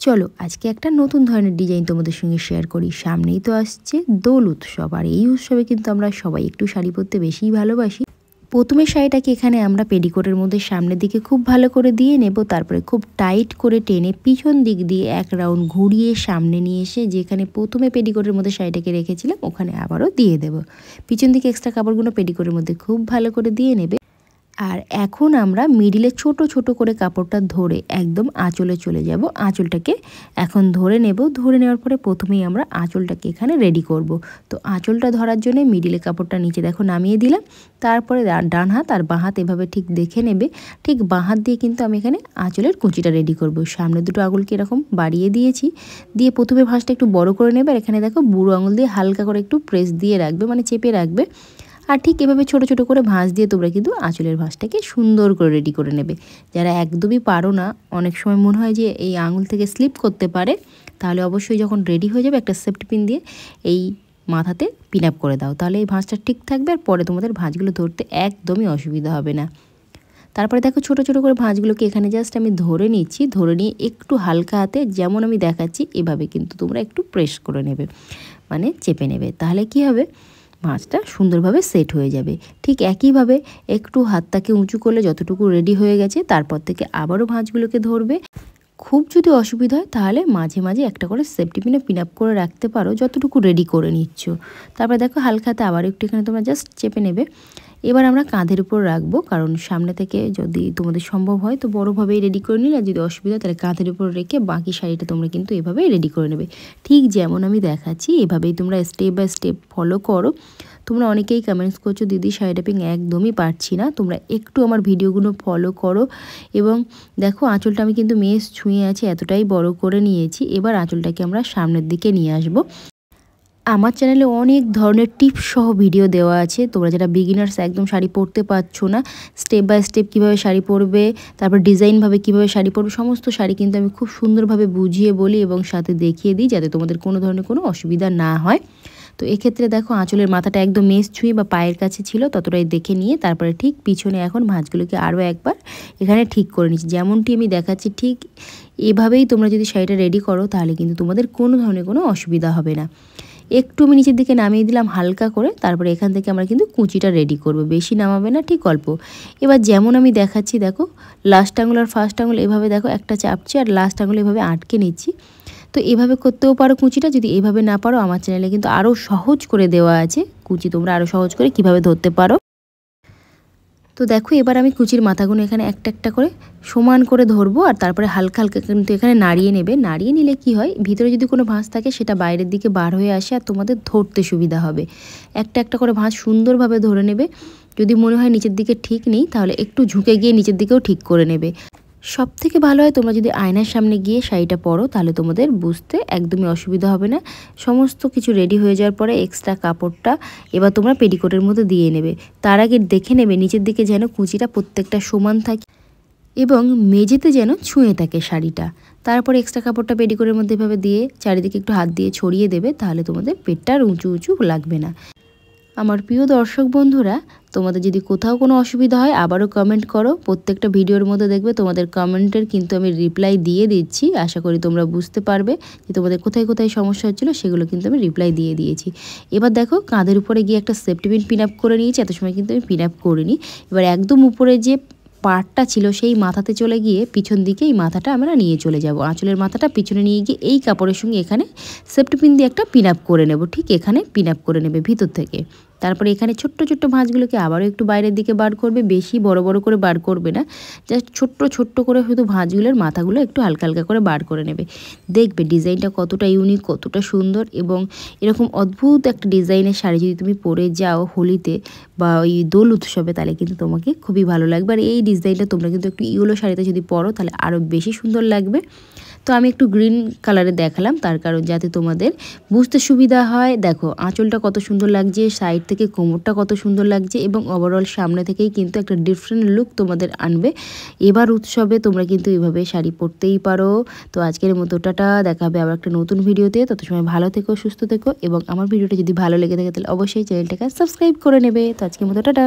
চলো আজকে একটা নতুন ধরনের ডিজাইন তোমাদের সঙ্গে শেয়ার করি। সামনেই তো আসছে দোল উৎসব, আর এই উৎসবে কিন্তু আমরা সবাই একটু শাড়ি পরতে বেশিই ভালোবাসি। প্রথমে শাড়িটাকে এখানে আমরা পেটিকোটের মধ্যে সামনের দিকে খুব ভালো করে দিয়ে নেব, তারপরে খুব টাইট করে টেনে পিছন দিক দিয়ে এক রাউন্ড ঘুরিয়ে সামনে নিয়ে এসে যেখানে প্রথমে পেটিকোটের মধ্যে শাড়িটাকে রেখেছিলাম ওখানে আবারও দিয়ে দেব। পিছন দিকে এক্সট্রা কাপড়গুলো পেটিকোটের মধ্যে খুব ভালো করে দিয়ে নেবে। আর এখন আমরা মিডিলে ছোট ছোট করে কাপড়টা ধরে একদম আঁচলে চলে যাব। আঁচলটাকে এখন ধরে নেব। ধরে নেওয়ার পরে প্রথমেই আমরা আঁচলটাকে এখানে রেডি করব। তো আঁচলটা ধরার জন্য মিডিলে কাপড়টা নিচে দেখো নামিয়ে দিলাম। তারপরে ডান হাত আর বাঁ হাত এভাবে ঠিক দেখে নেবে। ঠিক বাঁ হাত দিয়ে কিন্তু আমি এখানে আঁচলের কুচিটা রেডি করব। সামনে দুটো আঙুলকে এরকম বাড়িয়ে দিয়েছি, দিয়ে প্রথমে ভাঁজটা একটু বড় করে নেবে। আর এখানে দেখো বুড়ো আঙুল দিয়ে হালকা করে একটু প্রেস দিয়ে রাখবে, মানে চেপে রাখবে। আর ঠিক এভাবে ছোট ছোট করে ভাঁজ দিয়ে তোমরা কিন্তু আঁচলের ভাঁজটাকে সুন্দর করে রেডি করে নেবে। যারা একদমই পারো না, অনেক সময় মনে হয় যে এই আঙুল থেকে স্লিপ করতে পারে, তাহলে অবশ্যই যখন রেডি হয়ে যাবে একটা সেফটি পিন দিয়ে এই মাথাতে পিন আপ করে দাও, তাহলে এই ভাঁজটা ঠিক থাকবে আর পরে তোমাদের ভাঁজগুলো ধরতে একদমই অসুবিধা হবে না। তারপরে দেখো ছোট ছোট করে ভাঁজগুলোকে এখানে জাস্ট আমি ধরে নিচ্ছি। ধরে নিয়ে একটু হালকা হাতে যেমন আমি দেখাচ্ছি এভাবে কিন্তু তোমরা একটু প্রেস করে নেবে, মানে চেপে নেবে। তাহলে কি হবে, ভাঁজটা সুন্দরভাবে সেট হয়ে যাবে। ঠিক একইভাবে একটু হাতটাকে উঁচু করলে যতটুকু রেডি হয়ে গেছে তারপর থেকে আবারও ভাঁজগুলোকে ধরবে। খুব যদি অসুবিধা হয় তাহলে মাঝে মাঝে একটা করে সেফটি পিনে পিন আপ করে রাখতে পারো যতটুকু রেডি করে নিচ্ছ। তারপরে দেখো হালকা হাতে আবার একটু এখানে তোমরা জাস্ট চেপে নেবে। এবার আমরা কাঁধের উপর রাখবো, কারণ সামনে থেকে যদি তোমাদের সম্ভব হয় তো বড়োভাবেই রেডি করে নিলে, যদি অসুবিধা হয় তাহলে কাঁধের উপর রেখে বাকি শাড়িটা তোমরা কিন্তু এভাবেই রেডি করে নেবে। ঠিক যেমন আমি দেখাচ্ছি এভাবেই তোমরা স্টেপ বাই স্টেপ ফলো করো। তোমরা অনেকেই কমেন্টস করছো দিদি শাড়ি ট্যাপিং একদমই পারছি না, তোমরা একটু আমার ভিডিওগুলো ফলো করো। এবং দেখো আঁচলটা আমি কিন্তু মেস ছুঁয়ে আছি, এতটাই বড় করে নিয়েছি। এবার আঁচলটাকে আমরা সামনের দিকে নিয়ে আসবো। আমার চ্যানেলে অনেক ধরনের টিপস সহ ভিডিও দেওয়া আছে। তোমরা যারা বিগিনার্স একদম শাড়ি পরতে পারছো না, স্টেপ বাই স্টেপ কীভাবে শাড়ি পরবে, তারপর ডিজাইনভাবে কীভাবে শাড়ি পরবে, সমস্ত শাড়ি কিন্তু আমি খুব সুন্দরভাবে বুঝিয়ে বলি এবং সাথে দেখিয়ে দিই, যাতে তোমাদের কোনো ধরনের কোনো অসুবিধা না হয়। তো এক্ষেত্রে দেখো আঁচলের মাথাটা একদম মেস ছুঁয়ে বা পায়ের কাছে ছিল ততটাই দেখে নিয়ে তারপরে ঠিক পিছনে এখন ভাঁজগুলোকে আরও একবার এখানে ঠিক করে নিচ্ছি। যেমনটি আমি দেখাচ্ছি ঠিক এভাবেই তোমরা যদি শাড়িটা রেডি করো তাহলে কিন্তু তোমাদের কোনো ধরনের কোনো অসুবিধা হবে না। একটু আমি নিচের দিকে নামিয়ে দিলাম হালকা করে, তারপরে এখান থেকে আমরা কিন্তু কুচিটা রেডি করব। বেশি নামাবে না, ঠিক অল্প। এবার যেমন আমি দেখাচ্ছি দেখো লাস্ট আঙুল আর ফার্স্ট আঙুল এভাবে দেখো একটা চাপছি আর লাস্ট আঙুল এভাবে আটকে নিচ্ছি। তো এভাবে করতেও পারো কুচিটা, যদি এভাবে না পারো আমার চ্যানেলে কিন্তু আরও সহজ করে দেওয়া আছে কুচি, তোমরা আরও সহজ করে কিভাবে ধরতে পারো। তো দেখো এবার আমি কুচির মাথাগুলো এখানে একটা একটা করে সমান করে ধরবো, আর তারপরে হালকা হালকা কিন্তু এখানে নাড়িয়ে নেবে। নাড়িয়ে নিলে কি হয়, ভিতরে যদি কোনো ভাঁজ থাকে সেটা বাইরের দিকে বার হয়ে আসে আর তোমাদের ধরতে সুবিধা হবে। একটা একটা করে ভাঁজ সুন্দরভাবে ধরে নেবে। যদি মনে হয় নিচের দিকে ঠিক নেই তাহলে একটু ঝুঁকে গিয়ে নিচের দিকেও ঠিক করে নেবে। সব থেকে ভালো হয় তোমরা যদি আয়নার সামনে গিয়ে শাড়িটা পরো, তাহলে তোমাদের বুঝতে একদমই অসুবিধা হবে না। সমস্ত কিছু রেডি হয়ে যাওয়ার পরে এক্সট্রা কাপড়টা এবার তোমরা পেটিকোটের মধ্যে দিয়ে নেবে। তার আগে দেখে নেবে নিচের দিকে যেন কুচিটা প্রত্যেকটা সমান থাকে এবং মেঝেতে যেন ছুঁয়ে থাকে শাড়িটা। তারপর এক্সট্রা কাপড়টা পেটিকোটের মধ্যে এভাবে দিয়ে চারিদিকে একটু হাত দিয়ে ছড়িয়ে দেবে, তাহলে তোমাদের পেটটা আর উঁচু উঁচু লাগবে না। আমার প্রিয় দর্শক বন্ধুরা, তোমাদের যদি কোথাও কোনো অসুবিধা হয় আবারও কমেন্ট করো। প্রত্যেকটা ভিডিওর মধ্যে দেখবে তোমাদের কমেন্টের কিন্তু আমি রিপ্লাই দিয়ে দিচ্ছি। আশা করি তোমরা বুঝতে পারবে যে তোমাদের কোথায় কোথায় সমস্যা হচ্ছিলো, সেগুলো কিন্তু আমি রিপ্লাই দিয়ে দিয়েছি। এবার দেখো কাঁধের উপরে গিয়ে একটা সেফটি পিন আপ করে নিয়েছি। এত সময় কিন্তু আমি পিন আপ করিনি। এবার একদম উপরে যে পার্টটা ছিল সেই মাথাতে চলে গিয়ে পিছন দিকে এই মাথাটা আমরা নিয়ে চলে যাব। আঁচলের মাথাটা পিছনে নিয়ে গিয়ে এই কাপড়ের সঙ্গে এখানে সেফটি পিন দিয়ে একটা পিন আপ করে নেব। ঠিক এখানে পিন আপ করে নেবে ভিতর থেকে। তারপরে এখানে ছোট্ট ছোট্ট ভাঁজগুলোকে আবারও একটু বাইরের দিকে বার করবে, বেশি বড় বড় করে বার করবে না, জাস্ট ছোট্ট ছোট্ট করে শুধু ভাঁজগুলোর মাথাগুলো একটু হালকা হালকা করে বার করে নেবে। দেখবে ডিজাইনটা কতটা ইউনিক, কতটা সুন্দর। এবং এরকম অদ্ভুত একটা ডিজাইনের শাড়ি যদি তুমি পরে যাও হোলিতে বা ওই দোল উৎসবে, তাহলে কিন্তু তোমাকে খুবই ভালো লাগবে। আর এই ডিজাইনটা তোমরা কিন্তু একটু ইয়েলো শাড়িতে যদি পরো তাহলে আরও বেশি সুন্দর লাগবে। তো আমি একটু গ্রিন কালারে দেখালাম, তার কারণ যাতে তোমাদের বুঝতে সুবিধা হয়। দেখো আঁচলটা কত সুন্দর লাগছে, সাইড থেকে কোমরটা কত সুন্দর লাগছে এবং ওভারঅল সামনে থেকেই কিন্তু একটা ডিফারেন্ট লুক তোমাদের আনবে। এবার উৎসবে তোমরা কিন্তু এভাবে শাড়ি পরতেই পারো। তো আজকের মতো টাটা, দেখা হবে আবার একটা নতুন ভিডিওতে। তত সময় ভালো থেকো, সুস্থ থেকো এবং আমার ভিডিওটা যদি ভালো লেগে থাকে তাহলে অবশ্যই চ্যানেলটাকে সাবস্ক্রাইব করে নেবে। তো আজকের মতো টাটা।